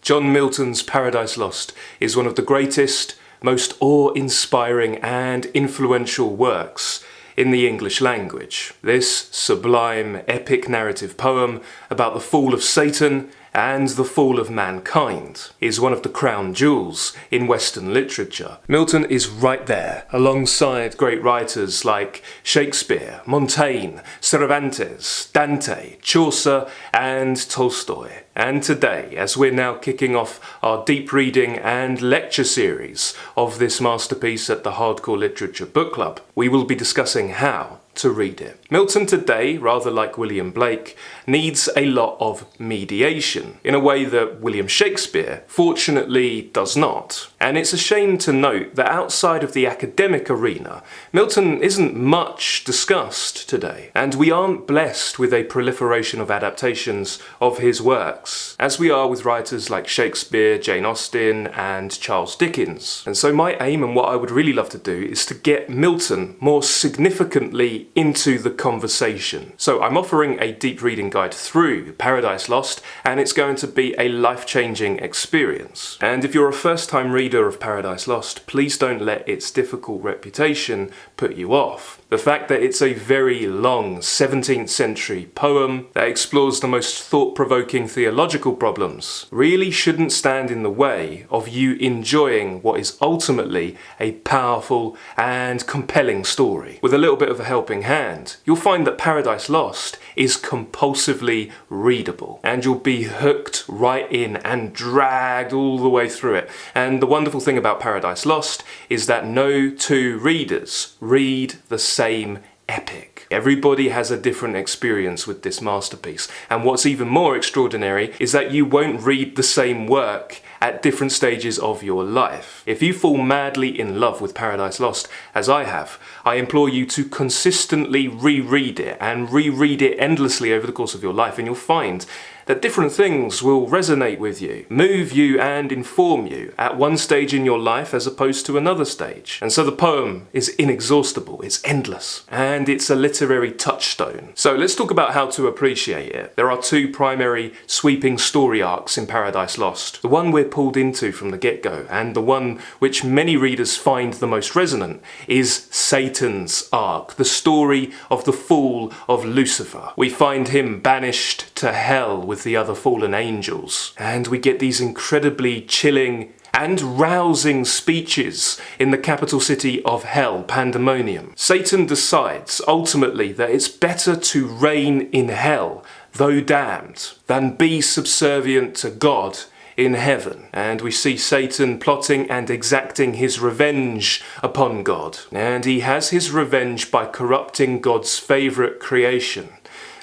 John Milton's Paradise Lost is one of the greatest, most awe-inspiring and influential works in the English language. This sublime, epic narrative poem about the fall of Satan and the fall of mankind is one of the crown jewels in Western literature. Milton is right there, alongside great writers like Shakespeare, Montaigne, Cervantes, Dante, Chaucer and Tolstoy. And today, as we're now kicking off our deep reading and lecture series of this masterpiece at the Hardcore Literature Book Club, we will be discussing how to read it. Milton today, rather like William Blake, needs a lot of mediation in a way that William Shakespeare fortunately does not. And it's a shame to note that outside of the academic arena, Milton isn't much discussed today, and we aren't blessed with a proliferation of adaptations of his works, as we are with writers like Shakespeare, Jane Austen and Charles Dickens. And so my aim, and what I would really love to do, is to get Milton more significantly into the conversation. So I'm offering a deep reading guide through Paradise Lost, and it's going to be a life-changing experience. And if you're a first-time reader of Paradise Lost, please don't let its difficult reputation put you off. The fact that it's a very long 17th century poem that explores the most thought-provoking theological problems really shouldn't stand in the way of you enjoying what is ultimately a powerful and compelling story. With a little bit of a helping hand, you'll find that Paradise Lost is compulsively readable, and you'll be hooked right in and dragged all the way through it. And the wonderful thing about Paradise Lost is that no two readers read the same epic. Everybody has a different experience with this masterpiece, and what's even more extraordinary is that you won't read the same work at different stages of your life. If you fall madly in love with Paradise Lost, as I have, I implore you to consistently reread it and reread it endlessly over the course of your life, and you'll find that different things will resonate with you, move you and inform you at one stage in your life as opposed to another stage. And so the poem is inexhaustible, it's endless, and it's a literary touchstone. So let's talk about how to appreciate it. There are two primary sweeping story arcs in Paradise Lost. The one we're pulled into from the get-go, and the one which many readers find the most resonant, is Satan's arc, the story of the fall of Lucifer. We find him banished to hell with the other fallen angels, and we get these incredibly chilling and rousing speeches in the capital city of hell, Pandemonium. Satan decides ultimately that it's better to reign in hell, though damned, than be subservient to God in heaven. And we see Satan plotting and exacting his revenge upon God. And he has his revenge by corrupting God's favourite creation,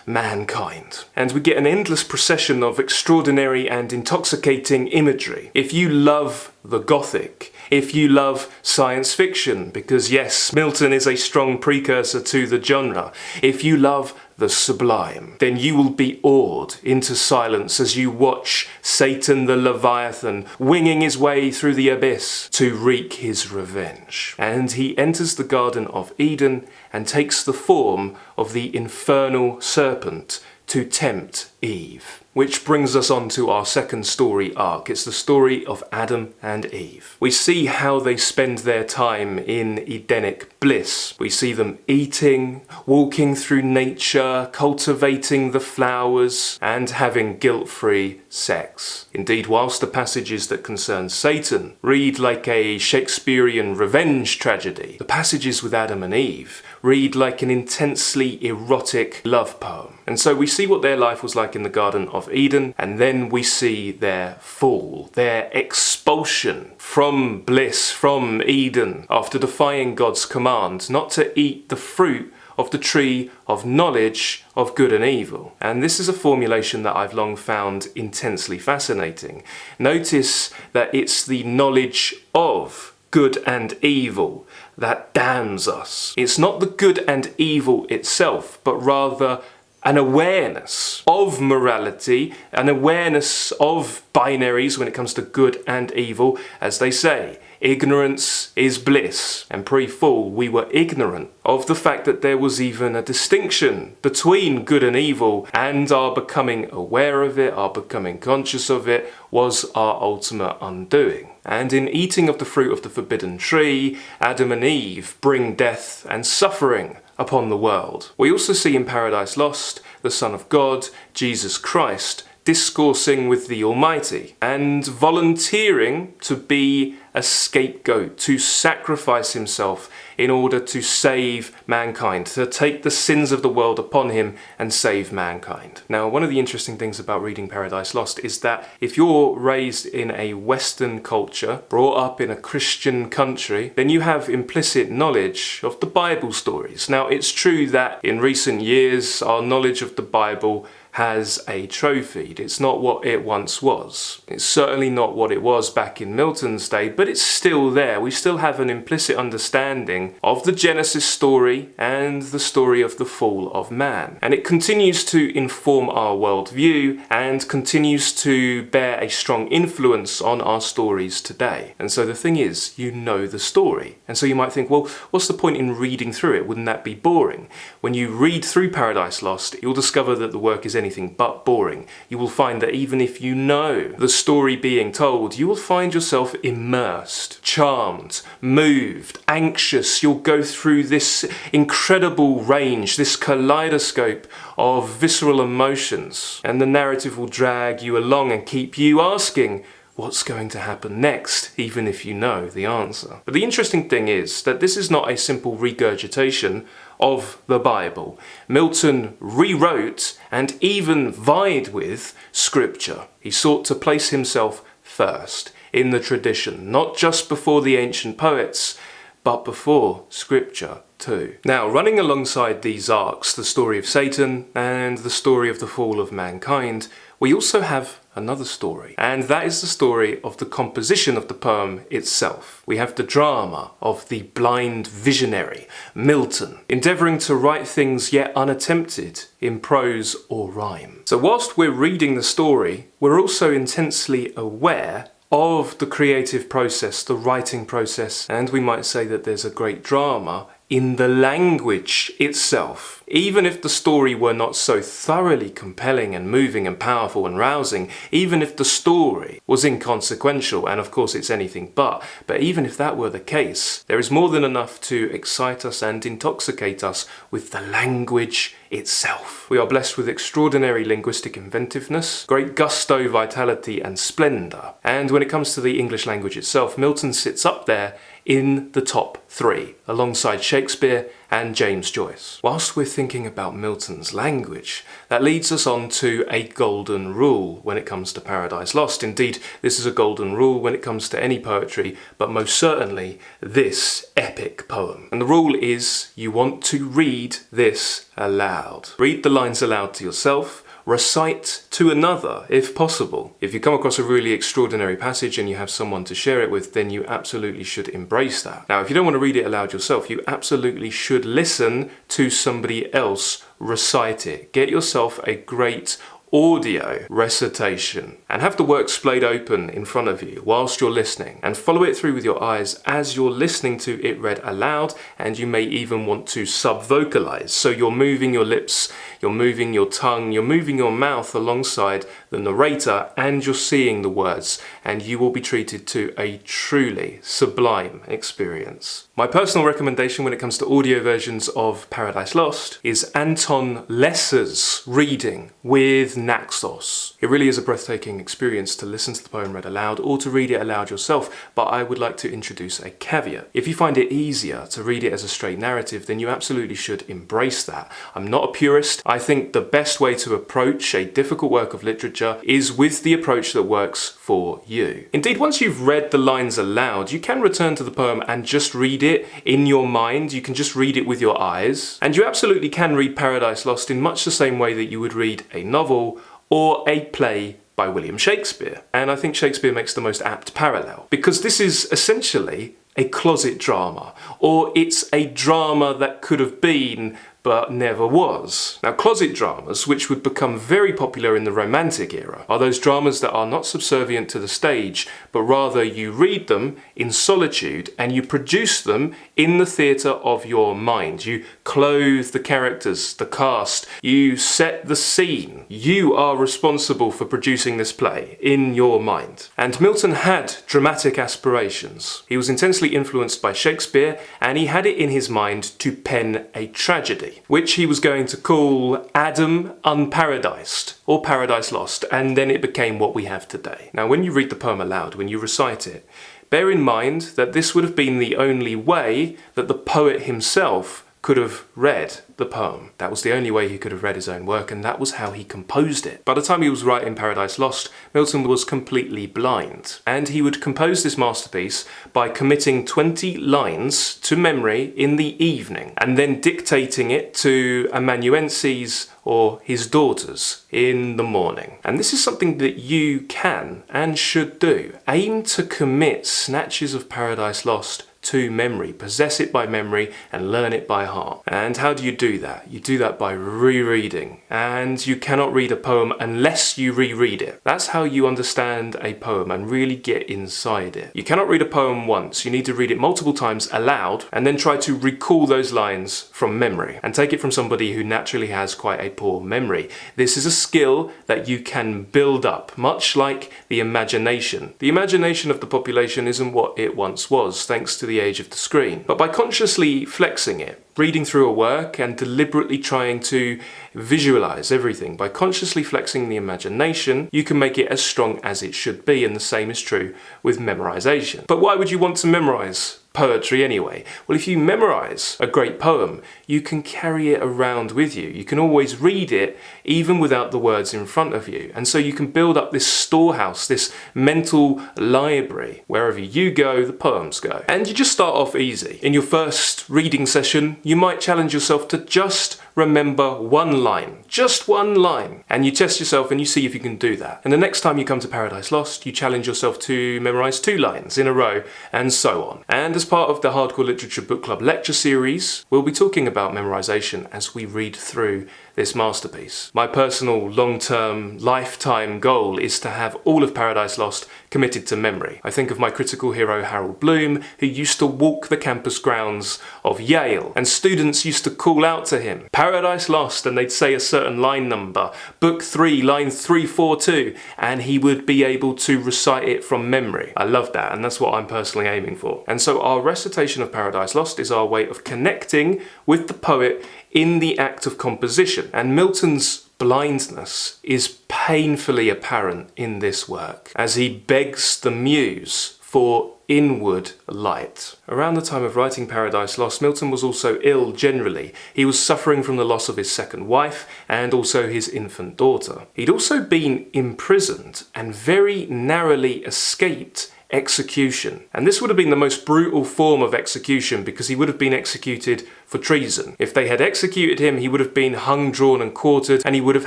mankind. And we get an endless procession of extraordinary and intoxicating imagery. If you love the Gothic, if you love science fiction, because yes, Milton is a strong precursor to the genre, if you love the sublime, then you will be awed into silence as you watch Satan the Leviathan winging his way through the abyss to wreak his revenge. And he enters the Garden of Eden and takes the form of the infernal serpent to tempt Eve. Which brings us on to our second story arc. It's the story of Adam and Eve. We see how they spend their time in Edenic bliss. We see them eating, walking through nature, cultivating the flowers, and having guilt-free sex. Indeed, whilst the passages that concern Satan read like a Shakespearean revenge tragedy, the passages with Adam and Eve read like an intensely erotic love poem. And so we see what their life was like in the Garden of Eden, and then we see their fall, their expulsion from bliss, from Eden, after defying God's command not to eat the fruit of the tree of knowledge of good and evil. And this is a formulation that I've long found intensely fascinating. Notice that it's the knowledge of good and evil that damns us. It's not the good and evil itself, but rather an awareness of morality, an awareness of binaries when it comes to good and evil. As they say, ignorance is bliss. And pre-fall, we were ignorant of the fact that there was even a distinction between good and evil, and our becoming aware of it, our becoming conscious of it, was our ultimate undoing. And in eating of the fruit of the forbidden tree, Adam and Eve bring death and suffering upon the world. We also see in Paradise Lost the Son of God, Jesus Christ, discoursing with the Almighty and volunteering to be a scapegoat, to sacrifice himself in order to save mankind, to take the sins of the world upon him and save mankind. Now, one of the interesting things about reading Paradise Lost is that if you're raised in a Western culture, brought up in a Christian country, then you have implicit knowledge of the Bible stories. Now, it's true that in recent years, our knowledge of the Bible has atrophied. It's not what it once was. It's certainly not what it was back in Milton's day, but it's still there. We still have an implicit understanding of the Genesis story and the story of the fall of man. And it continues to inform our worldview and continues to bear a strong influence on our stories today. And so the thing is, you know the story. And so you might think, well, what's the point in reading through it? Wouldn't that be boring? When you read through Paradise Lost, you'll discover that the work is anything but boring. You will find that even if you know the story being told, you will find yourself immersed, charmed, moved, anxious. You'll go through this incredible range, this kaleidoscope of visceral emotions, and the narrative will drag you along and keep you asking, what's going to happen next, even if you know the answer? But the interesting thing is that this is not a simple regurgitation of the Bible. Milton rewrote and even vied with Scripture. He sought to place himself first in the tradition, not just before the ancient poets, but before Scripture too. Now, running alongside these arcs, the story of Satan and the story of the fall of mankind, we also have another story, and that is the story of the composition of the poem itself. We have the drama of the blind visionary, Milton, endeavouring to write things yet unattempted in prose or rhyme. So whilst we're reading the story, we're also intensely aware of the creative process, the writing process, and we might say that there's a great drama in the language itself. Even if the story were not so thoroughly compelling and moving and powerful and rousing, even if the story was inconsequential, and of course it's anything but even if that were the case, there is more than enough to excite us and intoxicate us with the language itself. We are blessed with extraordinary linguistic inventiveness, great gusto, vitality and splendour. And when it comes to the English language itself, Milton sits up there in the top three, alongside Shakespeare and James Joyce. Whilst we're thinking about Milton's language, that leads us on to a golden rule when it comes to Paradise Lost. Indeed, this is a golden rule when it comes to any poetry, but most certainly this epic poem. And the rule is you want to read this aloud. Read the lines aloud to yourself, recite to another if possible. If you come across a really extraordinary passage and you have someone to share it with, then you absolutely should embrace that. Now, if you don't want to read it aloud yourself, you absolutely should listen to somebody else recite it. Get yourself a great audio recitation and have the work splayed open in front of you whilst you're listening, and follow it through with your eyes as you're listening to it read aloud. And you may even want to sub-vocalize, so you're moving your lips, you're moving your tongue, you're moving your mouth alongside the narrator, and you're seeing the words, and you will be treated to a truly sublime experience. My personal recommendation when it comes to audio versions of Paradise Lost is Anton Lesser's reading with Naxos. It really is a breathtaking experience to listen to the poem read aloud or to read it aloud yourself, but I would like to introduce a caveat. If you find it easier to read it as a straight narrative, then you absolutely should embrace that. I'm not a purist. I think the best way to approach a difficult work of literature is with the approach that works for you. Indeed, once you've read the lines aloud, you can return to the poem and just read it in your mind. You can just read it with your eyes. And you absolutely can read Paradise Lost in much the same way that you would read a novel or a play by William Shakespeare. And I think Shakespeare makes the most apt parallel, because this is essentially a closet drama, or it's a drama that could have been, but never was. Now, closet dramas, which would become very popular in the Romantic era, are those dramas that are not subservient to the stage, but rather you read them in solitude and you produce them in the theatre of your mind. You clothe the characters, the cast, you set the scene. You are responsible for producing this play in your mind. And Milton had dramatic aspirations. He was intensely influenced by Shakespeare, and he had it in his mind to pen a tragedy, which he was going to call Adam Unparadised, or Paradise Lost, and then it became what we have today. Now, when you read the poem aloud, when you recite it, bear in mind that this would have been the only way that the poet himself could have read the poem. That was the only way he could have read his own work, and that was how he composed it. By the time he was writing Paradise Lost, Milton was completely blind, and he would compose this masterpiece by committing 20 lines to memory in the evening, and then dictating it to amanuenses or his daughters in the morning. And this is something that you can and should do. Aim to commit snatches of Paradise Lost to memory, possess it by memory and learn it by heart. And how do you do that? You do that by rereading, and you cannot read a poem unless you reread it. That's how you understand a poem and really get inside it. You cannot read a poem once, you need to read it multiple times aloud and then try to recall those lines from memory, and take it from somebody who naturally has quite a poor memory. This is a skill that you can build up, much like the imagination. The imagination of the population isn't what it once was, thanks to the age of the screen. But by consciously flexing it, reading through a work and deliberately trying to visualize everything, by consciously flexing the imagination, you can make it as strong as it should be, and the same is true with memorization. But why would you want to memorize poetry anyway? Well, if you memorize a great poem, you can carry it around with you. You can always read it even without the words in front of you. And so you can build up this storehouse, this mental library. Wherever you go, the poems go. And you just start off easy. In your first reading session, you might challenge yourself to just remember one line, just one line, and you test yourself and you see if you can do that. And the next time you come to Paradise Lost, you challenge yourself to memorize 2 lines in a row, and so on. And as part of the Hardcore Literature Book Club lecture series, we'll be talking about memorization as we read through this masterpiece. My personal long-term, lifetime goal is to have all of Paradise Lost committed to memory. I think of my critical hero Harold Bloom, who used to walk the campus grounds of Yale, and students used to call out to him, "Paradise Lost," and they'd say a certain line number, book 3, line 342, and he would be able to recite it from memory. I love that, and that's what I'm personally aiming for. And so our recitation of Paradise Lost is our way of connecting with the poet in the act of composition. And Milton's blindness is painfully apparent in this work, as he begs the muse for inward light. Around the time of writing Paradise Lost, Milton was also ill generally. He was suffering from the loss of his second wife and also his infant daughter. He'd also been imprisoned and very narrowly escaped execution. And this would have been the most brutal form of execution, because he would have been executed for treason. If they had executed him, he would have been hung, drawn and quartered, and he would have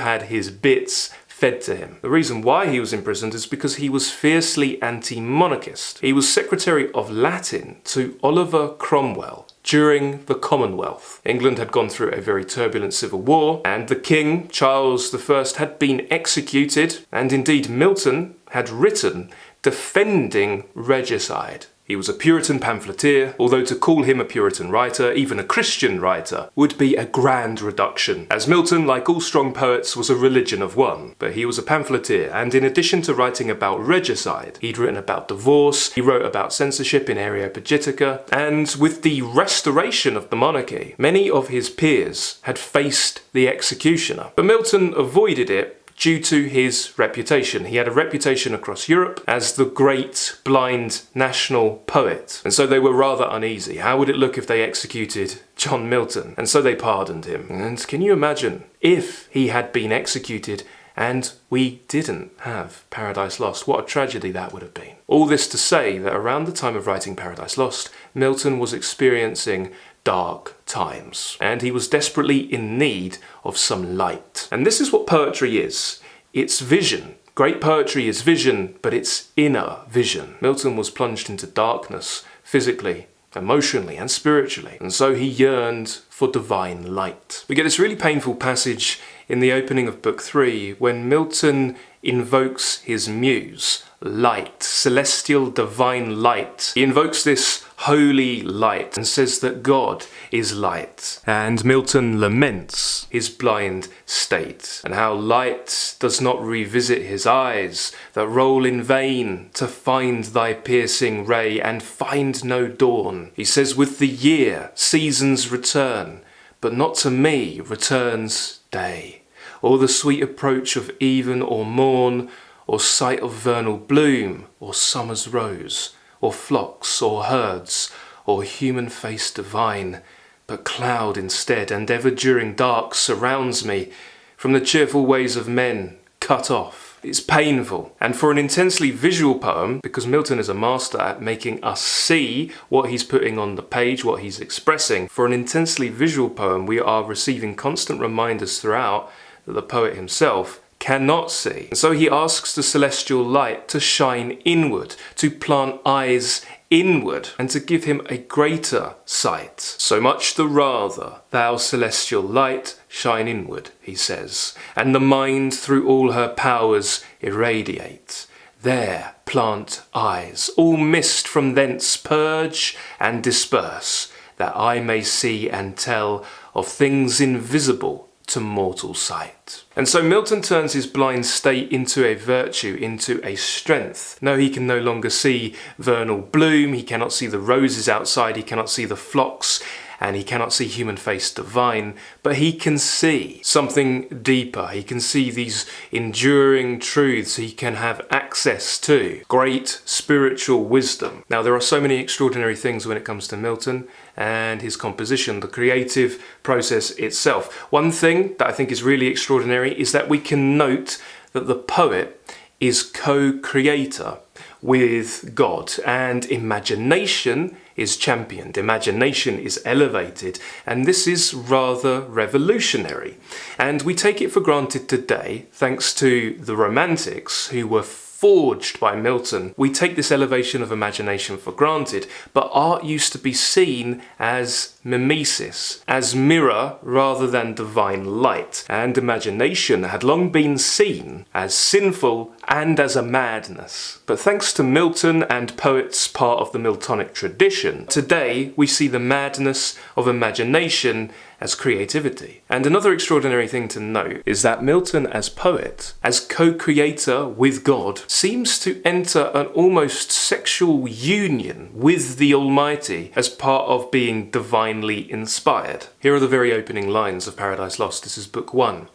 had his bits fed to him. The reason why he was imprisoned is because he was fiercely anti-monarchist. He was Secretary of Latin to Oliver Cromwell during the Commonwealth. England had gone through a very turbulent civil war, and the King, Charles I, had been executed, and indeed Milton had written defending regicide. He was a Puritan pamphleteer, although to call him a Puritan writer, even a Christian writer, would be a grand reduction, as Milton, like all strong poets, was a religion of one. But he was a pamphleteer, and in addition to writing about regicide, he'd written about divorce, he wrote about censorship in Areopagitica, and with the restoration of the monarchy, many of his peers had faced the executioner. But Milton avoided it due to his reputation. He had a reputation across Europe as the great blind national poet, and so they were rather uneasy. How would it look if they executed John Milton? And so they pardoned him. And can you imagine if he had been executed and we didn't have Paradise Lost? What a tragedy that would have been. All this to say that around the time of writing Paradise Lost, Milton was experiencing dark times, and he was desperately in need of some light. And this is what poetry is. It's vision. Great poetry is vision, but it's inner vision. Milton was plunged into darkness, physically emotionally and spiritually, and so he yearned for divine light. We get this really painful passage in the opening of Book 3 when Milton invokes his muse, light, celestial divine light. He invokes this holy light and says that God is light. And Milton laments his blind state and how light does not revisit his eyes that roll in vain to find thy piercing ray and find no dawn. He says, with the year seasons return, but not to me returns day, or the sweet approach of even or morn, or sight of vernal bloom, or summer's rose, or flocks, or herds, or human face divine, but cloud instead, and ever-during dark surrounds me, from the cheerful ways of men cut off. It's painful, and for an intensely visual poem, because Milton is a master at making us see what he's putting on the page, what he's expressing, for an intensely visual poem we are receiving constant reminders throughout that the poet himself cannot see. And so he asks the celestial light to shine inward, to plant eyes inward, and to give him a greater sight. So much the rather, thou celestial light, shine inward, he says, and the mind through all her powers irradiate. There plant eyes, all mist from thence purge and disperse, that I may see and tell of things invisible to mortal sight. And so Milton turns his blind state into a virtue, into a strength. No, he can no longer see vernal bloom, he cannot see the roses outside, he cannot see the flocks, and he cannot see human face divine, but he can see something deeper. He can see these enduring truths. He can have access to great spiritual wisdom. Now, there are so many extraordinary things when it comes to Milton and his composition, the creative process itself. One thing that I think is really extraordinary is that we can note that the poet is co-creator with God, and imagination is championed, imagination is elevated, and this is rather revolutionary. And we take it for granted today, thanks to the Romantics who were forged by Milton. We take this elevation of imagination for granted, but art used to be seen as mimesis, as mirror rather than divine light, and imagination had long been seen as sinful and as a madness. But thanks to Milton and poets part of the Miltonic tradition, today we see the madness of imagination as creativity. And another extraordinary thing to note is that Milton as poet, as co-creator with God, seems to enter an almost sexual union with the Almighty as part of being divinely inspired. Here are the very opening lines of Paradise Lost. This is Book 1.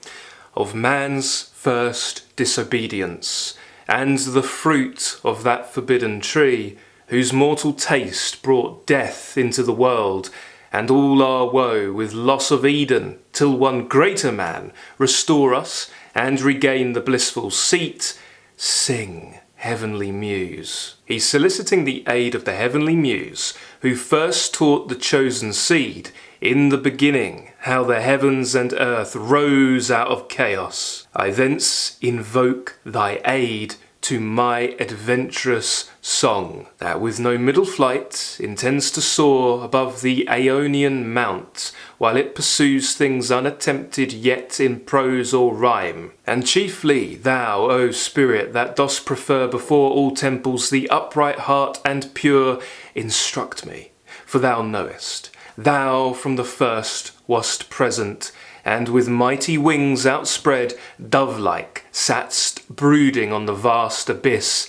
Of man's first disobedience, and the fruit of that forbidden tree, whose mortal taste brought death into the world, and all our woe with loss of Eden, till one greater man restore us and regain the blissful seat. Sing, heavenly muse. He's soliciting the aid of the heavenly muse, who first taught the chosen seed in the beginning how the heavens and earth rose out of chaos. I thence invoke thy aid to my adventurous song, that with no middle flight intends to soar above the Aeonian mount, while it pursues things unattempted yet in prose or rhyme. And chiefly thou, O Spirit, that dost prefer before all temples the upright heart and pure, instruct me, for thou knowest, thou from the first wast present, and with mighty wings outspread, dove-like, satst brooding on the vast abyss,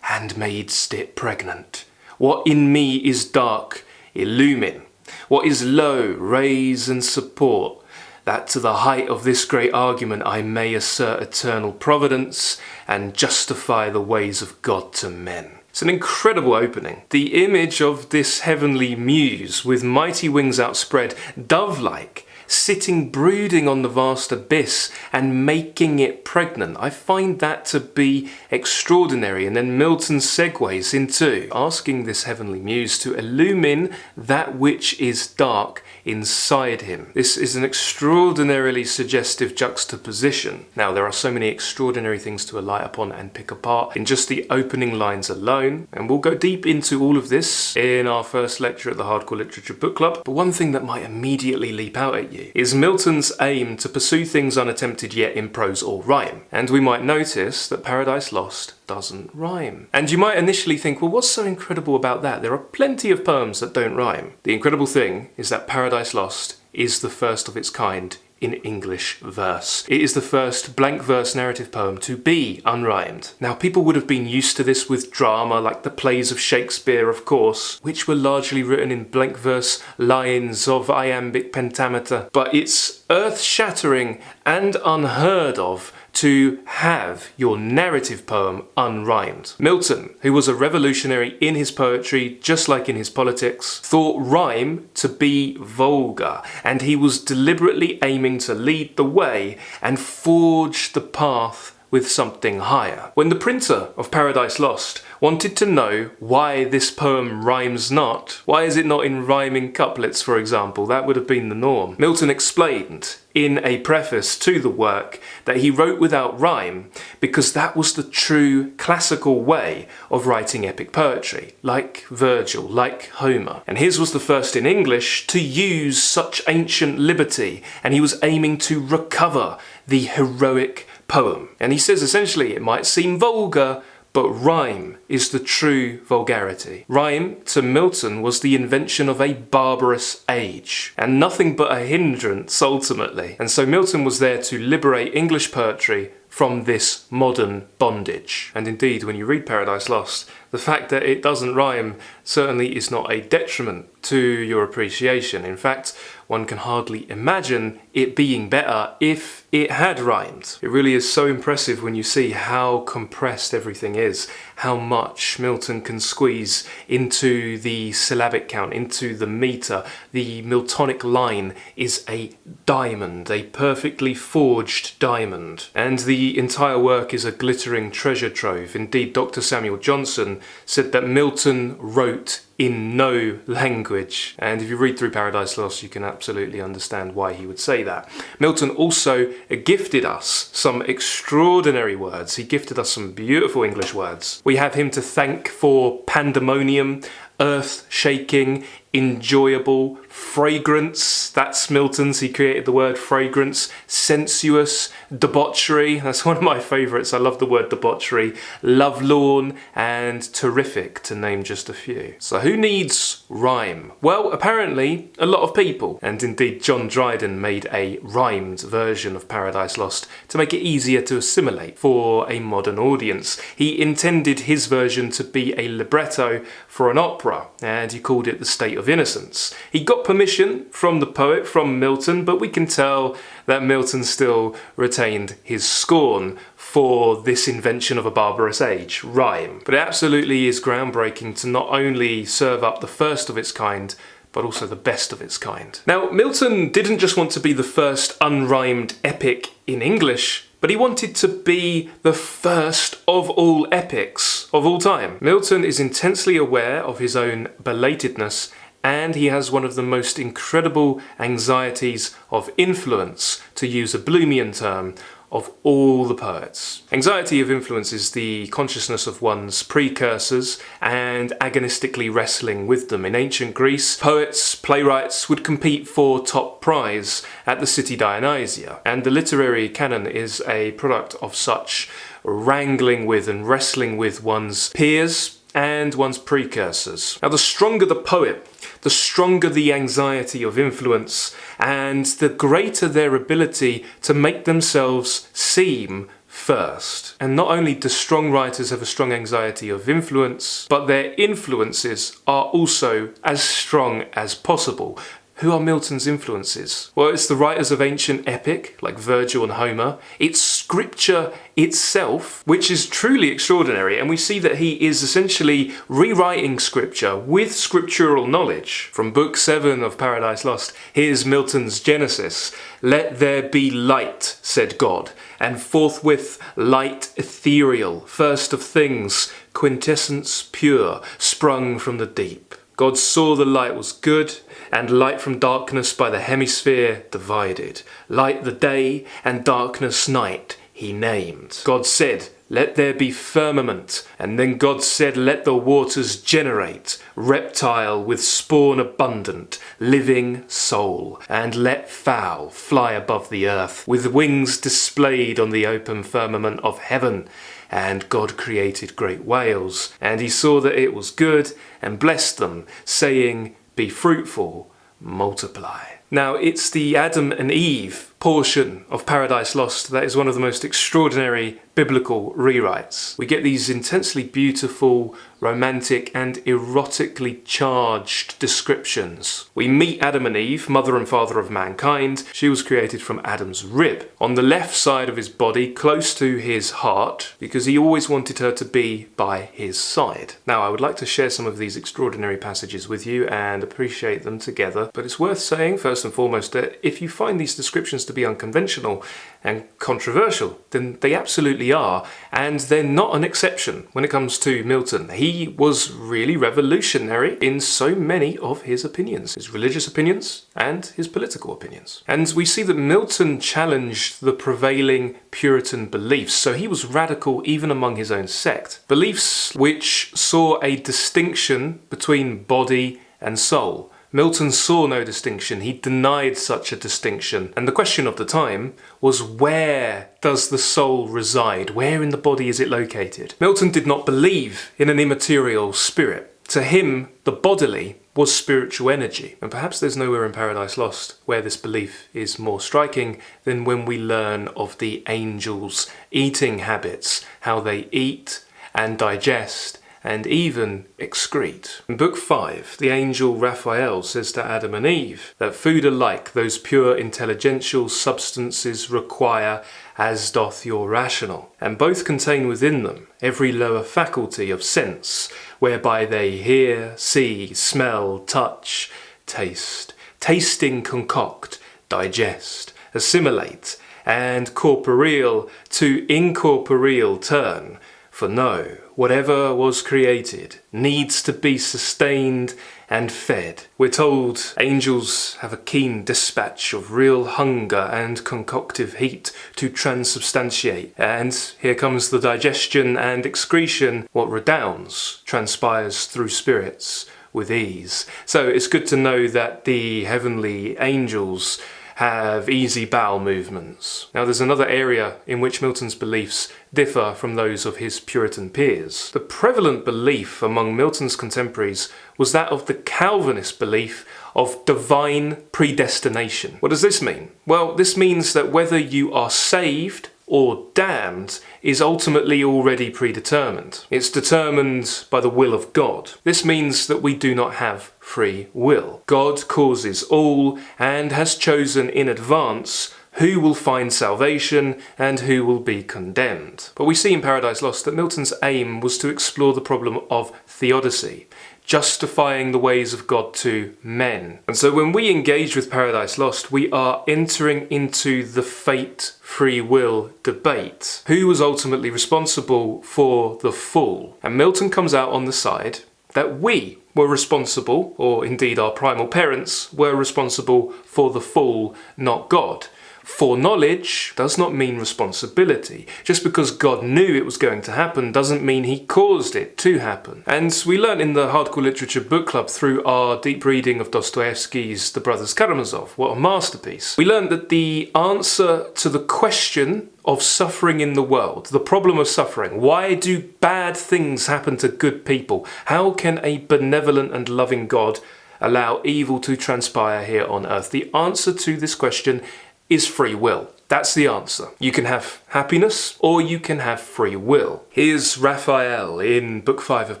and madest it pregnant. What in me is dark, illumine. What is low, raise and support, that to the height of this great argument I may assert eternal providence and justify the ways of God to men. It's an incredible opening. The image of this heavenly muse with mighty wings outspread, dove-like, sitting brooding on the vast abyss and making it pregnant. I find that to be extraordinary. And then Milton segues into asking this heavenly muse to illumine that which is dark inside him. This is an extraordinarily suggestive juxtaposition. Now, there are so many extraordinary things to alight upon and pick apart in just the opening lines alone, and we'll go deep into all of this in our first lecture at the Hardcore Literature Book Club. But one thing that might immediately leap out at you is Milton's aim to pursue things unattempted yet in prose or rhyme. And we might notice that Paradise Lost doesn't rhyme. And you might initially think, well, what's so incredible about that? There are plenty of poems that don't rhyme. The incredible thing is that Paradise Lost is the first of its kind in English verse. It is the first blank verse narrative poem to be unrhymed. Now, people would have been used to this with drama, like the plays of Shakespeare, of course, which were largely written in blank verse lines of iambic pentameter. But it's earth-shattering and unheard of to have your narrative poem unrhymed. Milton, who was a revolutionary in his poetry, just like in his politics, thought rhyme to be vulgar, and he was deliberately aiming to lead the way and forge the path with something higher. When the printer of Paradise Lost wanted to know why this poem rhymes not, why is it not in rhyming couplets, for example, that would have been the norm, Milton explained in a preface to the work that he wrote without rhyme because that was the true classical way of writing epic poetry, like Virgil, like Homer. And his was the first in English to use such ancient liberty, and he was aiming to recover the heroic poem. And he says essentially it might seem vulgar, but rhyme is the true vulgarity. Rhyme, to Milton, was the invention of a barbarous age, and nothing but a hindrance ultimately. And so Milton was there to liberate English poetry from this modern bondage. And indeed, when you read Paradise Lost, the fact that it doesn't rhyme certainly is not a detriment to your appreciation. In fact, one can hardly imagine it being better if it had rhymed. It really is so impressive when you see how compressed everything is, how much Milton can squeeze into the syllabic count, into the meter. The Miltonic line is a diamond, a perfectly forged diamond. And the entire work is a glittering treasure trove. Indeed, Dr. Samuel Johnson said that Milton wrote in no language. And if you read through Paradise Lost, you can absolutely understand why he would say that. Milton also gifted us some extraordinary words. He gifted us some beautiful English words. We have him to thank for pandemonium, earth-shaking, enjoyable, fragrance, that's Milton's, he created the word fragrance, sensuous, debauchery, that's one of my favourites, I love the word debauchery, lovelorn, and terrific, to name just a few. So who needs rhyme? Well, apparently a lot of people, and indeed John Dryden made a rhymed version of Paradise Lost to make it easier to assimilate for a modern audience. He intended his version to be a libretto for an opera, and he called it The State of Innocence. He got permission from the poet, from Milton, but we can tell that Milton still retained his scorn for this invention of a barbarous age, rhyme. But it absolutely is groundbreaking to not only serve up the first of its kind, but also the best of its kind. Now, Milton didn't just want to be the first unrhymed epic in English, but he wanted to be the first of all epics of all time. Milton is intensely aware of his own belatedness, and he has one of the most incredible anxieties of influence, to use a Bloomian term, of all the poets. Anxiety of influence is the consciousness of one's precursors and agonistically wrestling with them. In ancient Greece, poets, playwrights would compete for top prize at the city Dionysia, and the literary canon is a product of such wrangling with and wrestling with one's peers and one's precursors. Now, the stronger the poet, the stronger the anxiety of influence, and the greater their ability to make themselves seem first. And not only do strong writers have a strong anxiety of influence, but their influences are also as strong as possible. Who are Milton's influences? Well, it's the writers of ancient epic, like Virgil and Homer. It's scripture itself, which is truly extraordinary, and we see that he is essentially rewriting scripture with scriptural knowledge. From Book 7 of Paradise Lost, here's Milton's Genesis. "Let there be light, said God, and forthwith light ethereal, first of things, quintessence pure, sprung from the deep. God saw the light was good, and light from darkness by the hemisphere divided. Light the day, and darkness night he named. God said, let there be firmament, and then God said, let the waters generate, reptile with spawn abundant, living soul, and let fowl fly above the earth, with wings displayed on the open firmament of heaven. And God created great whales, and he saw that it was good, and blessed them, saying, be fruitful, multiply." Now, it's the Adam and Eve portion of Paradise Lost that is one of the most extraordinary biblical rewrites. We get these intensely beautiful, romantic and erotically charged descriptions. We meet Adam and Eve, mother and father of mankind. She was created from Adam's rib. On the left side of his body, close to his heart, because he always wanted her to be by his side. Now, I would like to share some of these extraordinary passages with you and appreciate them together, but it's worth saying, first and foremost, that if you find these descriptions to be unconventional and controversial, then they absolutely are, and they're not an exception when it comes to Milton. He was really revolutionary in so many of his opinions, his religious opinions and his political opinions. And we see that Milton challenged the prevailing Puritan beliefs, so he was radical even among his own sect. Beliefs which saw a distinction between body and soul. Milton saw no distinction, he denied such a distinction, and the question of the time was, where does the soul reside? Where in the body is it located? Milton did not believe in an immaterial spirit. To him, the bodily was spiritual energy, and perhaps there's nowhere in Paradise Lost where this belief is more striking than when we learn of the angels' eating habits, how they eat and digest and even excrete. In Book 5, the angel Raphael says to Adam and Eve that food alike those pure intelligential substances require, as doth your rational, and both contain within them every lower faculty of sense, whereby they hear, see, smell, touch, taste, tasting concoct, digest, assimilate, and corporeal to incorporeal turn. For no, whatever was created needs to be sustained and fed. We're told angels have a keen dispatch of real hunger and concoctive heat to transubstantiate. And here comes the digestion and excretion. What redounds transpires through spirits with ease. So it's good to know that the heavenly angels have easy bowel movements. Now, there's another area in which Milton's beliefs differ from those of his Puritan peers. The prevalent belief among Milton's contemporaries was that of the Calvinist belief of divine predestination. What does this mean? Well, this means that whether you are saved or damned is ultimately already predetermined. It's determined by the will of God. This means that we do not have free will. God causes all and has chosen in advance who will find salvation and who will be condemned. But we see in Paradise Lost that Milton's aim was to explore the problem of theodicy, justifying the ways of God to men. And so when we engage with Paradise Lost, we are entering into the fate free will debate. Who was ultimately responsible for the fall? And Milton comes out on the side that we were responsible, or indeed our primal parents were responsible for the fall, not God. Foreknowledge does not mean responsibility. Just because God knew it was going to happen doesn't mean he caused it to happen. And we learnt in the Hardcore Literature Book Club through our deep reading of Dostoevsky's The Brothers Karamazov, what a masterpiece. We learnt that the answer to the question of suffering in the world, the problem of suffering, why do bad things happen to good people? How can a benevolent and loving God allow evil to transpire here on earth? The answer to this question is free will. That's the answer. You can have happiness or you can have free will. Here's Raphael in Book 5 of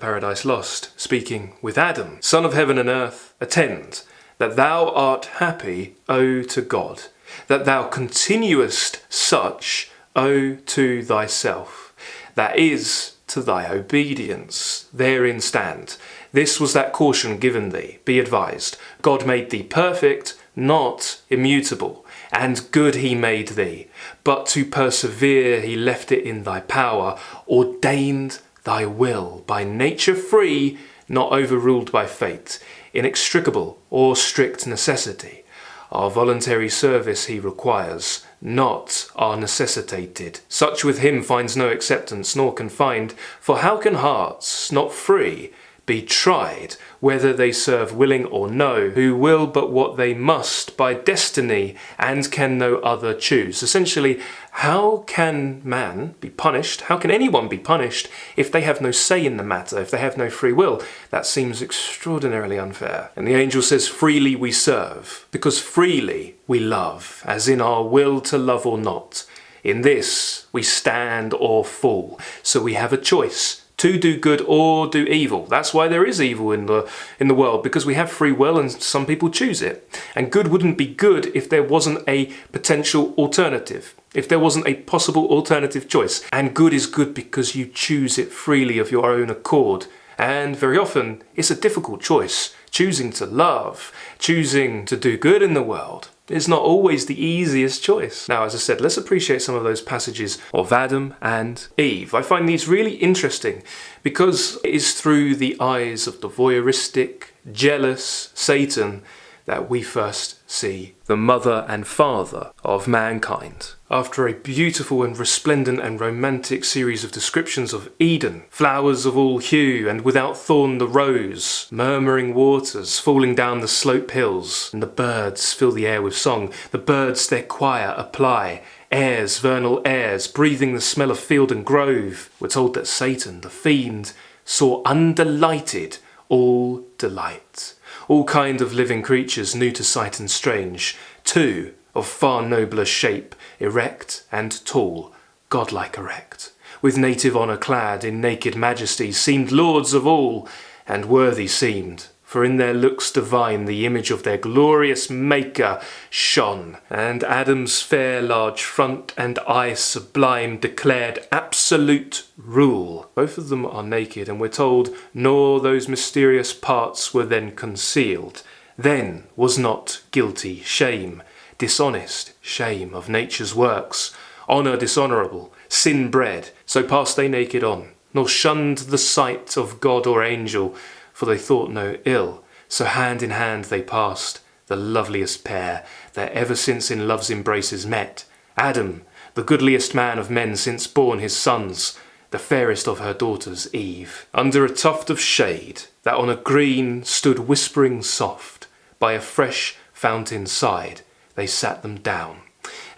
Paradise Lost speaking with Adam. Son of heaven and earth, attend. that thou art happy, O to God, that thou continuest such, O to thyself, that is, to thy obedience. Therein stand. This was that caution given thee. Be advised, God made thee perfect, not immutable, and good he made thee, but to persevere he left it in thy power, ordained thy will, by nature free, not overruled by fate, inextricable or strict necessity. Our voluntary service he requires, not our necessitated. Such with him finds no acceptance nor can find, for how can hearts, not free, be tried, whether they serve willing or no, who will but what they must by destiny, and can no other choose? Essentially, how can man be punished? How can anyone be punished if they have no say in the matter, if they have no free will? That seems extraordinarily unfair. And the angel says, freely we serve, because freely we love, as in our will to love or not. In this we stand or fall, so we have a choice to do good or do evil. That's why there is evil in the world, because we have free will and some people choose it. And good wouldn't be good if there wasn't a potential alternative, if there wasn't a possible alternative choice. And good is good because you choose it freely of your own accord. And very often it's a difficult choice. Choosing to love, choosing to do good in the world is not always the easiest choice. Now, as I said, let's appreciate some of those passages of Adam and Eve. I find these really interesting because it is through the eyes of the voyeuristic, jealous Satan that we first see the mother and father of mankind. After a beautiful and resplendent and romantic series of descriptions of Eden, flowers of all hue and without thorn the rose, murmuring waters falling down the slope hills, and the birds fill the air with song, the birds their choir apply, airs, vernal airs, breathing the smell of field and grove, we're told that Satan, the fiend, saw undelighted all delight. All kind of living creatures new to sight and strange, two of far nobler shape, erect and tall, godlike erect, with native honour clad in naked majesty, seemed lords of all, and worthy seemed, for in their looks divine the image of their glorious Maker shone, and Adam's fair large front and eye sublime declared absolute rule. Both of them are naked, and we're told, nor those mysterious parts were then concealed. Then was not guilty shame, dishonest shame of nature's works, honour dishonourable, sin bred, so passed they naked on, nor shunned the sight of God or angel, for they thought no ill, so hand in hand they passed, the loveliest pair that ever since in love's embraces met. Adam, the goodliest man of men since born his sons, the fairest of her daughters, Eve. Under a tuft of shade that on a green stood whispering soft, by a fresh fountain side they sat them down,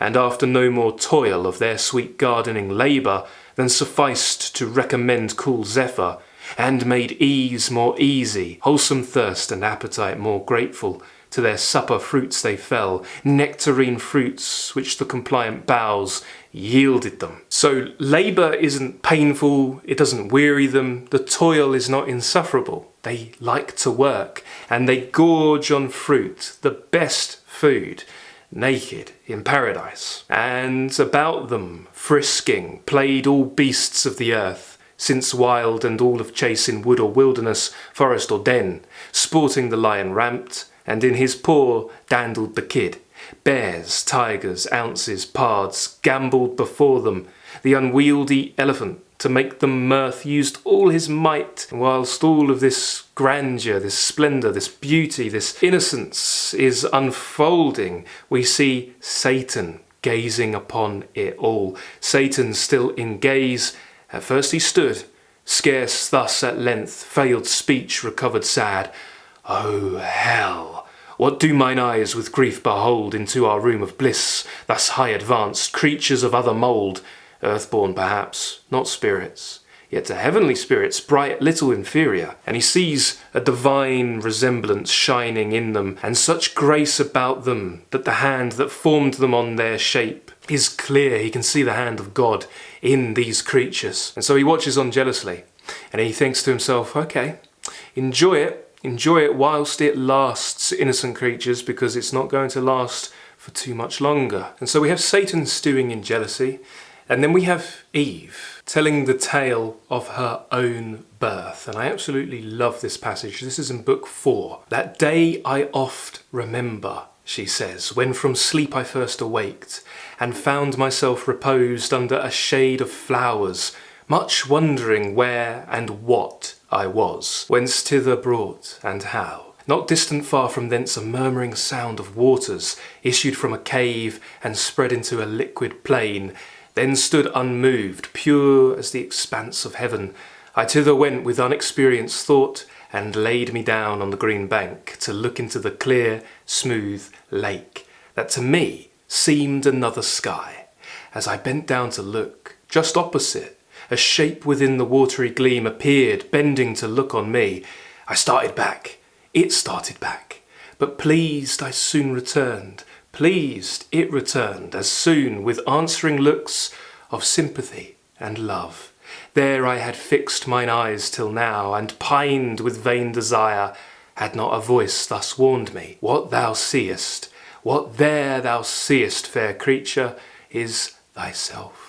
and after no more toil of their sweet gardening labour than sufficed to recommend cool zephyr, and made ease more easy, wholesome thirst and appetite more grateful, to their supper fruits they fell, nectarine fruits which the compliant boughs yielded them. So labour isn't painful, it doesn't weary them, the toil is not insufferable. They like to work, and they gorge on fruit, the best food, naked in paradise. And about them, frisking, played all beasts of the earth, since wild and all of chase in wood or wilderness, forest or den, sporting the lion ramped, and in his paw dandled the kid. Bears, tigers, ounces, pards, gambolled before them. The unwieldy elephant, to make them mirth, used all his might, whilst all of this grandeur, this splendour, this beauty, this innocence is unfolding. We see Satan gazing upon it all. Satan still in gaze. At first he stood, scarce thus at length failed speech recovered sad. O hell! What do mine eyes with grief behold into our room of bliss, thus high advanced, creatures of other mould, earthborn perhaps, not spirits, yet to heavenly spirits bright little inferior, and he sees a divine resemblance shining in them, and such grace about them, that the hand that formed them on their shape is clear. He can see the hand of God in these creatures. And so he watches on jealously, and he thinks to himself, okay, enjoy it, Enjoy it whilst it lasts, innocent creatures, because it's not going to last for too much longer. And so we have Satan stewing in jealousy, and then we have Eve telling the tale of her own birth. And I absolutely love this passage. This is in book 4. That day I oft remember, she says, when from sleep I first awaked, and found myself reposed under a shade of flowers, much wondering where and what I was, whence thither brought, and how. Not distant far from thence a murmuring sound of waters issued from a cave and spread into a liquid plain, then stood unmoved, pure as the expanse of heaven. I thither went with unexperienced thought, and laid me down on the green bank to look into the clear, smooth lake, that to me seemed another sky. As I bent down to look, just opposite, a shape within the watery gleam appeared, bending to look on me. I started back. It started back. But pleased I soon returned. Pleased it returned as soon, with answering looks of sympathy and love. There I had fixed mine eyes till now, and pined with vain desire, had not a voice thus warned me. What thou seest, what there thou seest, fair creature, is thyself.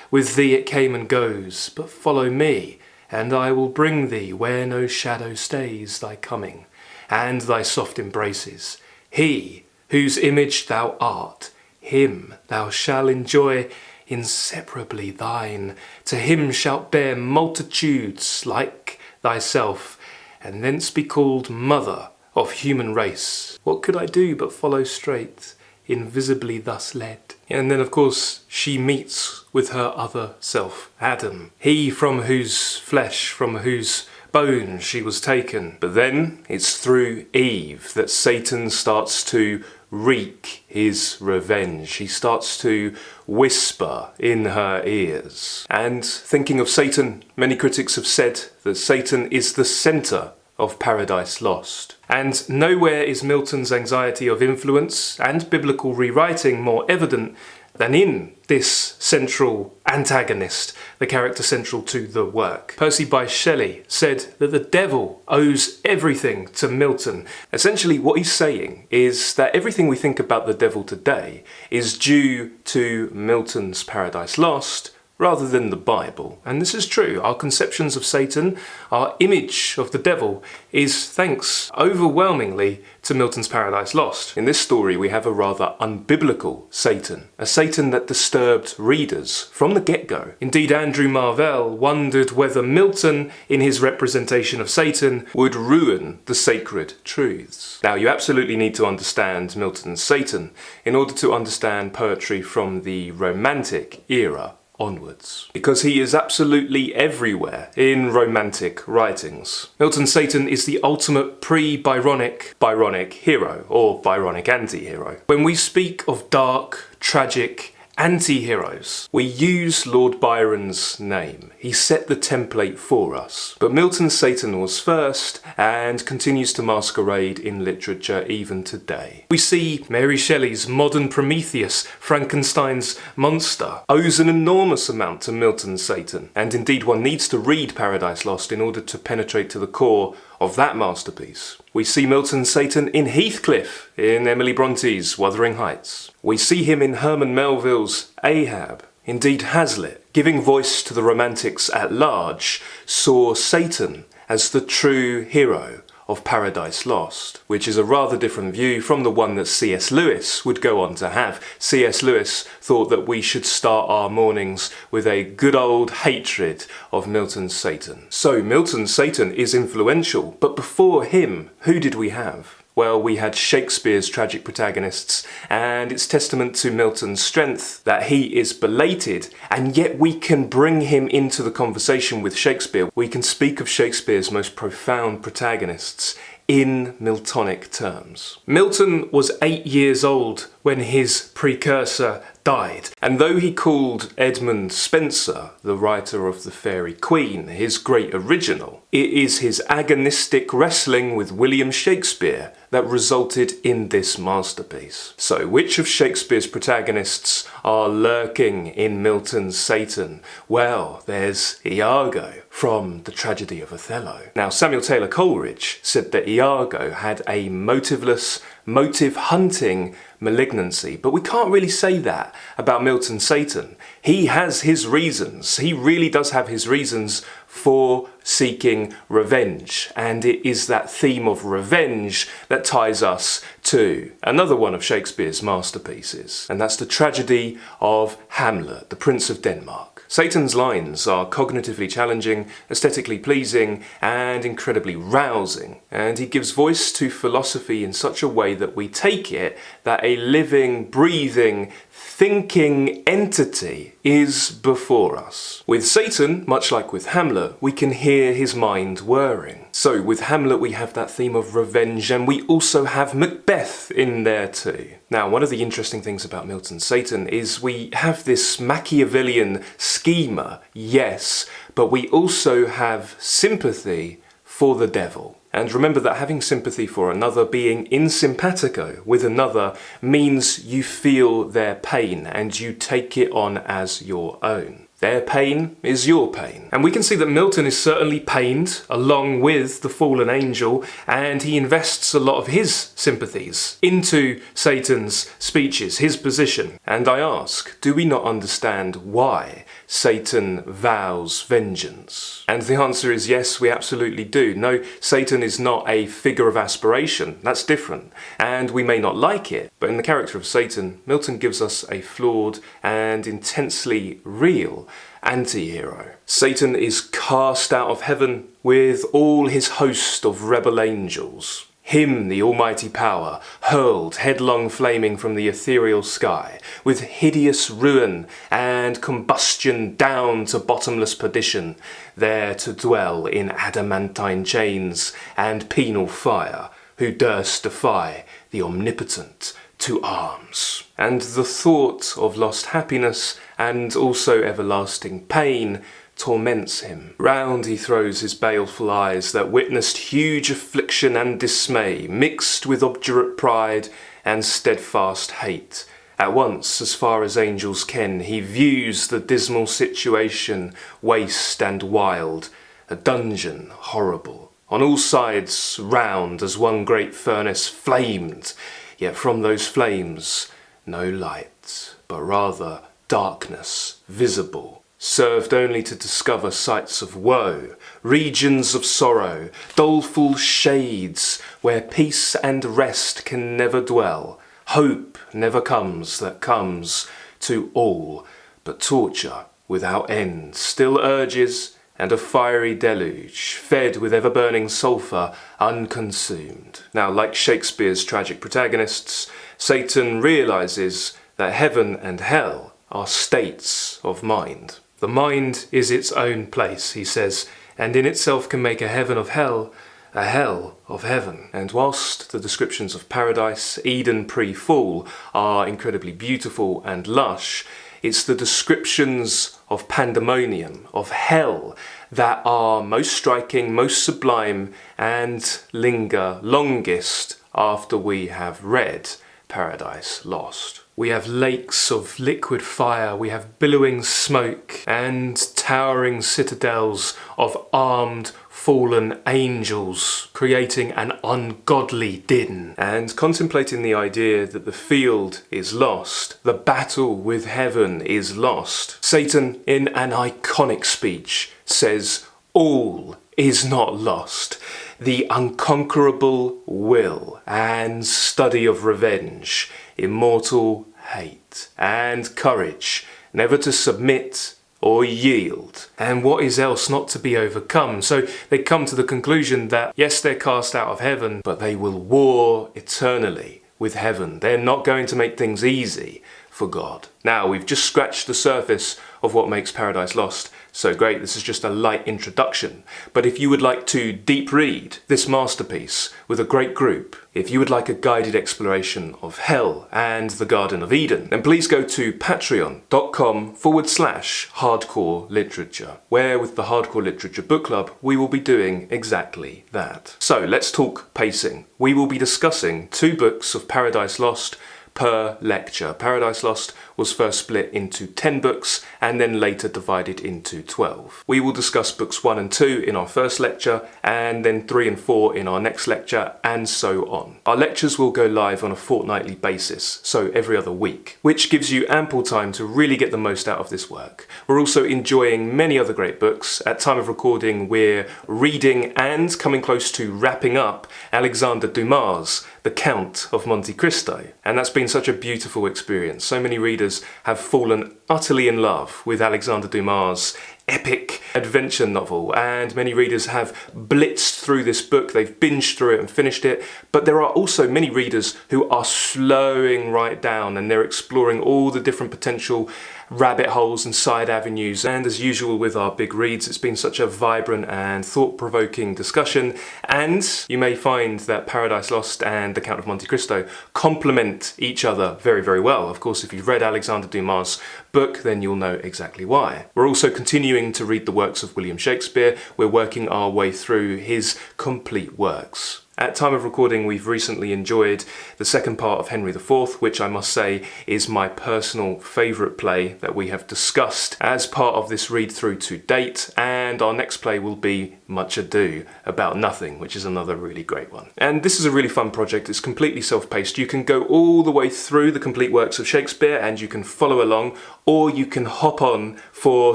With thee it came and goes, but follow me, and I will bring thee where no shadow stays thy coming, and thy soft embraces. He, whose image thou art, him thou shalt enjoy inseparably thine. To him shalt bear multitudes like thyself, and thence be called mother of human race. What could I do but follow straight, invisibly thus led? And then, of course, she meets with her other self, Adam, he from whose flesh, from whose bone she was taken. But then it's through Eve that Satan starts to wreak his revenge. He starts to whisper in her ears. And thinking of Satan, many critics have said that Satan is the centre of Paradise Lost. And nowhere is Milton's anxiety of influence and biblical rewriting more evident than in this central antagonist, the character central to the work. Percy Bysshe Shelley said that the devil owes everything to Milton. Essentially what he's saying is that everything we think about the devil today is due to Milton's Paradise Lost, rather than the Bible. And this is true. Our conceptions of Satan, our image of the devil, is thanks overwhelmingly to Milton's Paradise Lost. In this story we have a rather unbiblical Satan, a Satan that disturbed readers from the get-go. Indeed, Andrew Marvell wondered whether Milton, in his representation of Satan, would ruin the sacred truths. Now, you absolutely need to understand Milton's Satan in order to understand poetry from the Romantic era onwards, because he is absolutely everywhere in Romantic writings. Milton's Satan is the ultimate Byronic hero, or Byronic anti-hero. When we speak of dark, tragic anti-heroes, we use Lord Byron's name. He set the template for us. But Milton's Satan was first, and continues to masquerade in literature even today. We see Mary Shelley's modern Prometheus, Frankenstein's monster, owes an enormous amount to Milton's Satan. And indeed one needs to read Paradise Lost in order to penetrate to the core of that masterpiece. We see Milton's Satan in Heathcliff, in Emily Bronte's Wuthering Heights. We see him in Herman Melville's Ahab. Indeed, Hazlitt, giving voice to the Romantics at large, saw Satan as the true hero of Paradise Lost, which is a rather different view from the one that C.S. Lewis would go on to have. C.S. Lewis thought that we should start our mornings with a good old hatred of Milton's Satan. So Milton's Satan is influential, but before him, who did we have? Well, we had Shakespeare's tragic protagonists, and it's testament to Milton's strength that he is belated, and yet we can bring him into the conversation with Shakespeare. We can speak of Shakespeare's most profound protagonists in Miltonic terms. Milton was 8 years old when his precursor died, and though he called Edmund Spenser, the writer of The Faerie Queene, his great original, It is his agonistic wrestling with William Shakespeare that resulted in this masterpiece. So, which of Shakespeare's protagonists are lurking in Milton's Satan? Well, there's Iago from the tragedy of Othello. Now, Samuel Taylor Coleridge said that Iago had a motiveless, motive-hunting malignancy, but we can't really say that about Milton's Satan. He has his reasons. He really does have his reasons for seeking revenge, and it is that theme of revenge that ties us to another one of Shakespeare's masterpieces, and that's the tragedy of Hamlet, the Prince of Denmark. Satan's lines are cognitively challenging, aesthetically pleasing, and incredibly rousing, and he gives voice to philosophy in such a way that we take it that a living, breathing, thinking entity is before us. With Satan, much like with Hamlet, we can hear his mind whirring. So with Hamlet we have that theme of revenge, and we also have Macbeth in there too. Now, one of the interesting things about Milton's Satan is we have this Machiavellian schemer, yes, but we also have sympathy for the devil. And remember that having sympathy for another, being in simpatico with another, means you feel their pain and you take it on as your own. Their pain is your pain. And we can see that Milton is certainly pained along with the fallen angel, and he invests a lot of his sympathies into Satan's speeches, his position. And I ask, do we not understand why Satan vows vengeance? And the answer is yes, we absolutely do. No, Satan is not a figure of aspiration. That's different. And we may not like it, but in the character of Satan, Milton gives us a flawed and intensely real anti-hero. Satan is cast out of heaven with all his host of rebel angels. Him, the almighty power, hurled headlong flaming from the ethereal sky, with hideous ruin and combustion down to bottomless perdition, there to dwell in adamantine chains and penal fire, who durst defy the omnipotent to arms. And the thought of lost happiness and also everlasting pain torments him. Round he throws his baleful eyes that witnessed huge affliction and dismay, mixed with obdurate pride and steadfast hate. At once, as far as angels ken, he views the dismal situation, waste and wild, a dungeon horrible. On all sides round as one great furnace flamed, yet from those flames no light, but rather darkness visible, served only to discover sights of woe, regions of sorrow, doleful shades where peace and rest can never dwell. Hope never comes that comes to all, but torture without end still urges, and a fiery deluge, fed with ever-burning sulphur, unconsumed. Now, like Shakespeare's tragic protagonists, Satan realizes that heaven and hell are states of mind. The mind is its own place, he says, and in itself can make a heaven of hell, a hell of heaven. And whilst the descriptions of paradise, Eden pre-fall, are incredibly beautiful and lush, it's the descriptions of pandemonium, of hell, that are most striking, most sublime, and linger longest after we have read Paradise Lost. We have lakes of liquid fire, we have billowing smoke, and towering citadels of armed fallen angels, creating an ungodly din. And contemplating the idea that the field is lost, the battle with heaven is lost, Satan, in an iconic speech, says, all is not lost. The unconquerable will and study of revenge, immortal hate and courage, never to submit or yield, and what is else not to be overcome. So they come to the conclusion that yes, they're cast out of heaven, but they will war eternally with heaven. They're not going to make things easy for God. Now, we've just scratched the surface of what makes Paradise Lost So great, this is just a light introduction. But if you would like to deep read this masterpiece with a great group, if you would like a guided exploration of hell and the Garden of Eden, then please go to patreon.com/hardcore literature, where with the Hardcore Literature Book Club, we will be doing exactly that. So let's talk pacing. We will be discussing 2 books of Paradise Lost per lecture. Paradise Lost was first split into 10 books and then later divided into 12. We will discuss books 1 and 2 in our first lecture and then 3 and 4 in our next lecture, and so on. Our lectures will go live on a fortnightly basis, so every other week, which gives you ample time to really get the most out of this work. We're also enjoying many other great books. At time of recording, we're reading and coming close to wrapping up Alexander Dumas' The Count of Monte Cristo, and that's been such a beautiful experience. So many readers have fallen utterly in love with Alexander Dumas' epic adventure novel, and many readers have blitzed through this book. They've binged through it and finished it, but there are also many readers who are slowing right down and they're exploring all the different potential rabbit holes and side avenues. And as usual with our big reads, it's been such a vibrant and thought-provoking discussion, and you may find that Paradise Lost and The Count of Monte Cristo complement each other very, very well. Of course, if you've read Alexander Dumas' book, then you'll know exactly why. We're also continuing to read the works of William Shakespeare. We're working our way through his complete works. At time of recording, we've recently enjoyed the second part of Henry IV, which I must say is my personal favourite play that we have discussed as part of this read-through to date, and our next play will be Much Ado About Nothing, which is another really great one. And this is a really fun project. It's completely self-paced. You can go all the way through the complete works of Shakespeare and you can follow along, or you can hop on for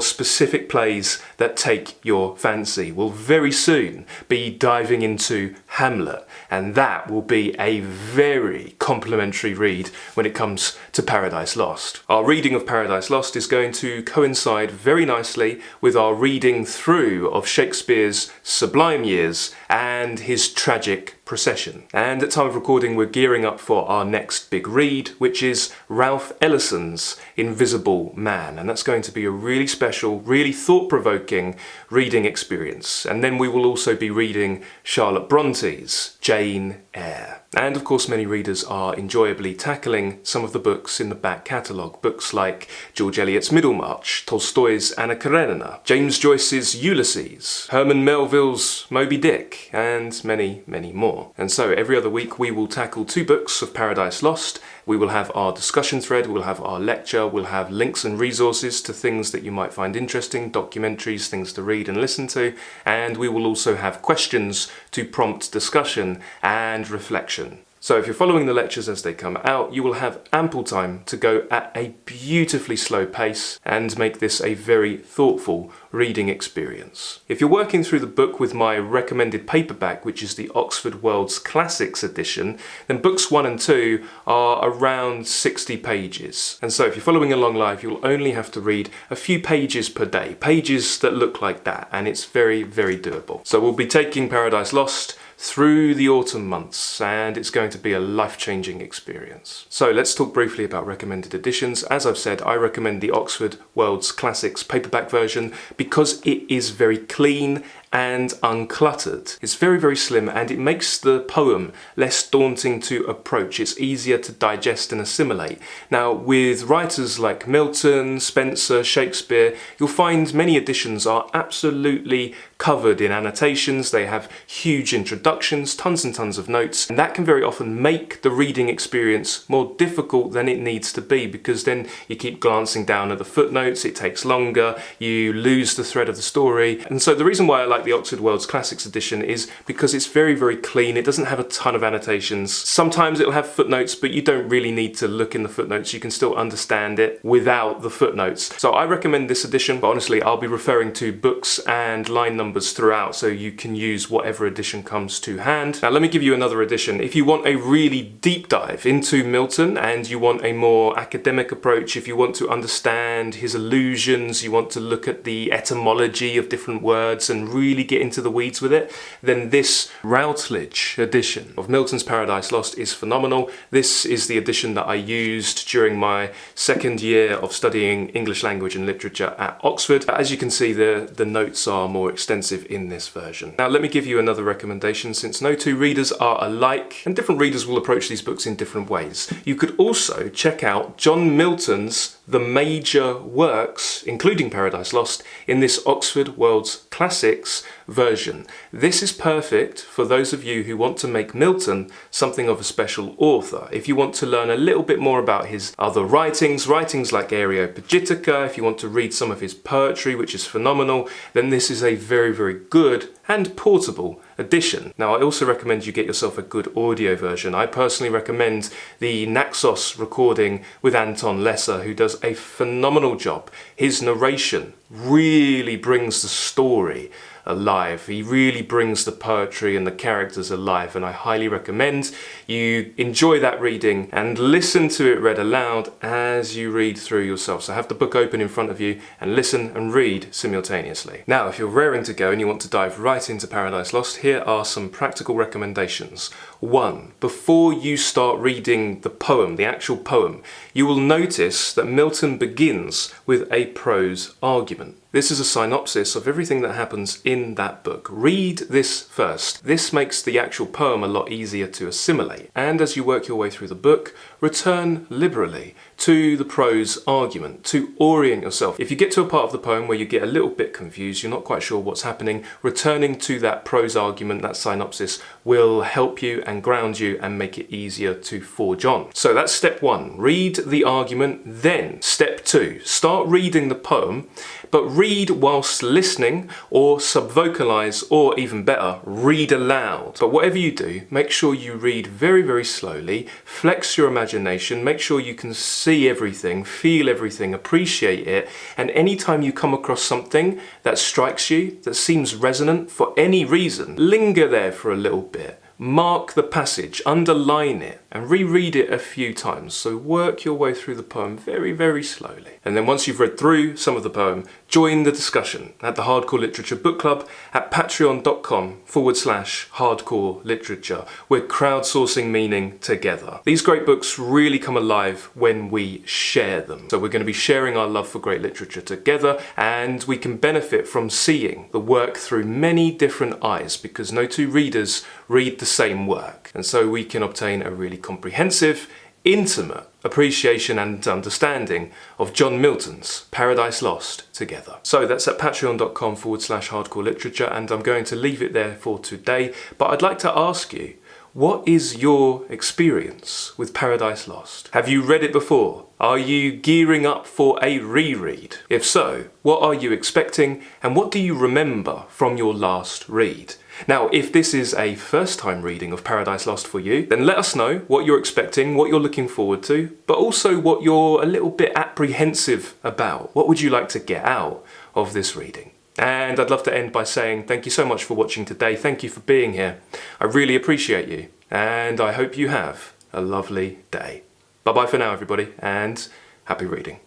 specific plays that take your fancy. We'll very soon be diving into Hamlet, and that will be a very complimentary read when it comes to Paradise Lost. Our reading of Paradise Lost is going to coincide very nicely with our reading through of Shakespeare's sublime years and his tragic procession. And at time of recording, we're gearing up for our next big read, which is Ralph Ellison's Invisible Man, and that's going to be a really special, really thought-provoking reading experience. And then we will also be reading Charlotte Bronte's Jane Eyre. And of course, many readers are enjoyably tackling some of the books in the back catalogue. Books like George Eliot's Middlemarch, Tolstoy's Anna Karenina, James Joyce's Ulysses, Herman Melville's Moby Dick, and many, many more. And so every other week we will tackle 2 books of Paradise Lost. We will have our discussion thread, we'll have our lecture, we'll have links and resources to things that you might find interesting, documentaries, things to read and listen to, and we will also have questions to prompt discussion and reflection. So if you're following the lectures as they come out, you will have ample time to go at a beautifully slow pace and make this a very thoughtful reading experience. If you're working through the book with my recommended paperback, which is the Oxford World's Classics edition, then books 1 and 2 are around 60 pages. And so if you're following along live, you'll only have to read a few pages per day, pages that look like that, and it's very, very doable. So we'll be taking Paradise Lost through the autumn months, and it's going to be a life-changing experience. So let's talk briefly about recommended editions. As I've said, I recommend the Oxford World's Classics paperback version because it is very clean and uncluttered. It's very, very slim, and it makes the poem less daunting to approach. It's easier to digest and assimilate. Now, with writers like Milton, Spencer, Shakespeare, you'll find many editions are absolutely covered in annotations. They have huge introductions, tons and tons of notes, and that can very often make the reading experience more difficult than it needs to be, because then you keep glancing down at the footnotes, it takes longer, you lose the thread of the story. And so the reason why I like the Oxford World's Classics edition is because it's very, very clean. It doesn't have a ton of annotations. Sometimes it'll have footnotes, but you don't really need to look in the footnotes. You can still understand it without the footnotes. So I recommend this edition, but honestly, I'll be referring to books and line numbers throughout, so you can use whatever edition comes to hand. Now, let me give you another edition. If you want a really deep dive into Milton and you want a more academic approach, if you want to understand his allusions, you want to look at the etymology of different words and really really get into the weeds with it, then this Routledge edition of Milton's Paradise Lost is phenomenal. This is the edition that I used during my second year of studying English language and literature at Oxford. As you can see, the notes are more extensive in this version. Now let me give you another recommendation, since no two readers are alike and different readers will approach these books in different ways. You could also check out John Milton's The Major Works, including Paradise Lost, in this Oxford World's Classics version. This is perfect for those of you who want to make Milton something of a special author. If you want to learn a little bit more about his other writings like Areopagitica, if you want to read some of his poetry, which is phenomenal, then this is a very, very good and portable edition. Now, I also recommend you get yourself a good audio version. I personally recommend the Naxos recording with Anton Lesser, who does a phenomenal job. His narration really brings the story alive. He really brings the poetry and the characters alive, and I highly recommend you enjoy that reading and listen to it read aloud as you read through yourself. So have the book open in front of you and listen and read simultaneously. Now, if you're raring to go and you want to dive right into Paradise Lost, here are some practical recommendations. 1. Before you start reading the poem, the actual poem, you will notice that Milton begins with a prose argument. This is a synopsis of everything that happens in that book. Read this first. This makes the actual poem a lot easier to assimilate. And as you work your way through the book, return liberally to the prose argument to orient yourself. If you get to a part of the poem where you get a little bit confused, you're not quite sure what's happening, returning to that prose argument, that synopsis, will help you and ground you and make it easier to forge on. So that's step 1. Read the argument. Then step 2. Start reading the poem, but read whilst listening, or subvocalize, or even better, read aloud. But whatever you do, make sure you read very, very slowly, flex your imagination, make sure you can see everything, feel everything, appreciate it, and anytime you come across something that strikes you, that seems resonant for any reason, linger there for a little bit. Mark the passage, underline it, and reread it a few times. So work your way through the poem very, very slowly. And then once you've read through some of the poem, join the discussion at the Hardcore Literature Book Club at patreon.com/hardcore literature. We're crowdsourcing meaning together. These great books really come alive when we share them. So we're going to be sharing our love for great literature together, and we can benefit from seeing the work through many different eyes, because no two readers read the same work. And so we can obtain a really comprehensive, intimate appreciation and understanding of John Milton's Paradise Lost together. So that's at patreon.com/hardcore literature, and I'm going to leave it there for today. But I'd like to ask you, what is your experience with Paradise Lost? Have you read it before? Are you gearing up for a reread? If so, what are you expecting, and what do you remember from your last read? Now, if this is a first-time reading of Paradise Lost for you, then let us know what you're expecting, what you're looking forward to, but also what you're a little bit apprehensive about. What would you like to get out of this reading? And I'd love to end by saying thank you so much for watching today. Thank you for being here. I really appreciate you, and I hope you have a lovely day. Bye-bye for now, everybody, and happy reading.